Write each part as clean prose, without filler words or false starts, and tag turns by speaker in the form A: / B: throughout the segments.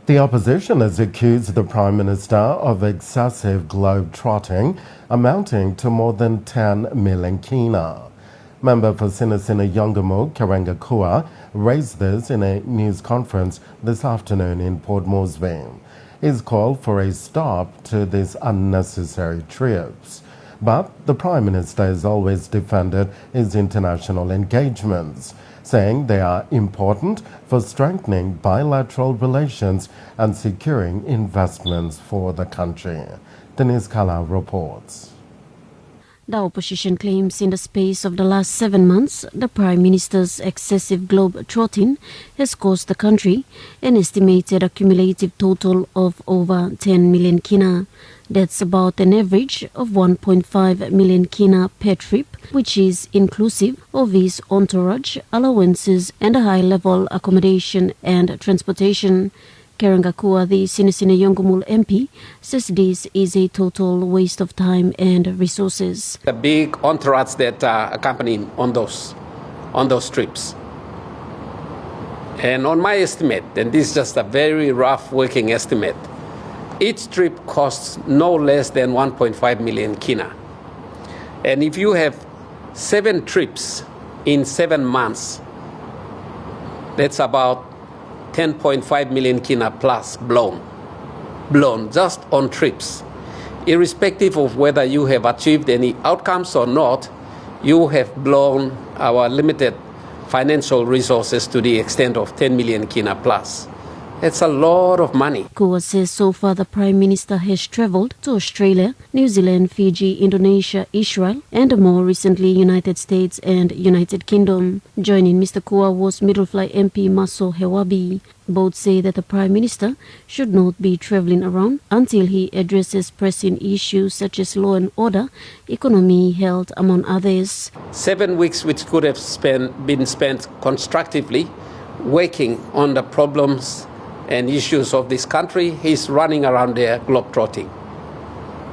A: The opposition has accused the Prime Minister of excessive globe-trotting, amounting to more than 10 million kina. Member for Sinasina Yongamu, Karangakua, raised this in a news conference this afternoon in Port Moresby. He's called for a stop to these unnecessary trips. But the Prime Minister has always defended his international engagements, saying they are important for strengthening bilateral relations and securing investments for the country. Denise Kala reports.
B: The opposition claims in the space of the last 7 months, the Prime Minister's excessive globe-trotting has cost the country an estimated accumulative total of over 10 million kina. That's about an average of 1.5 million kina per trip, which is inclusive of his entourage, allowances and a high-level accommodation and transportation. Karangakua, the Sinasina Yongumul MP, says this is a total waste of time and resources.
C: The big entourage that accompany him on those trips. And on my estimate, and this is just a very rough working estimate, each trip costs no less than 1.5 million kina. And if you have 7 trips in 7 months, that's about 10.5 million kina plus blown just on trips. Irrespective of whether you have achieved any outcomes or not, you have blown our limited financial resources to the extent of 10 million kina plus. It's a lot of money.
B: Kua says so far the Prime Minister has travelled to Australia, New Zealand, Fiji, Indonesia, Israel, and more recently United States and United Kingdom. Joining Mr. Kua was Middlefly MP Maso Hewabi. Both say that the Prime Minister should not be travelling around until he addresses pressing issues such as law and order, economy, health, among others.
C: 7 weeks which could have been spent constructively working on the problems and issues of this country, he's running around there globe-trotting,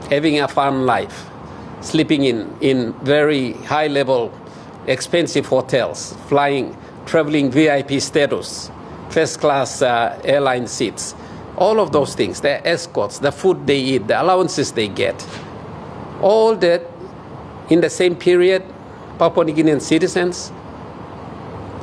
C: having a fun life, sleeping in very high-level, expensive hotels, flying, traveling VIP status, first-class airline seats, all of those things, their escorts, the food they eat, the allowances they get, all that in the same period, Papua New Guinean citizens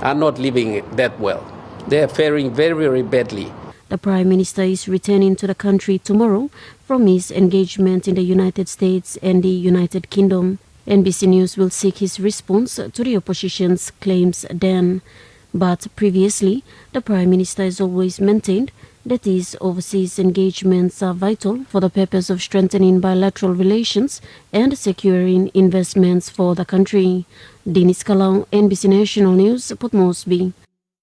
C: are not living that well. They are faring very, very badly.
B: The Prime Minister is returning to the country tomorrow from his engagement in the United States and the United Kingdom. NBC News will seek his response to the opposition's claims then. But previously, the Prime Minister has always maintained that his overseas engagements are vital for the purpose of strengthening bilateral relations and securing investments for the country. Denise Kalau, NBC National News, Port Moresby.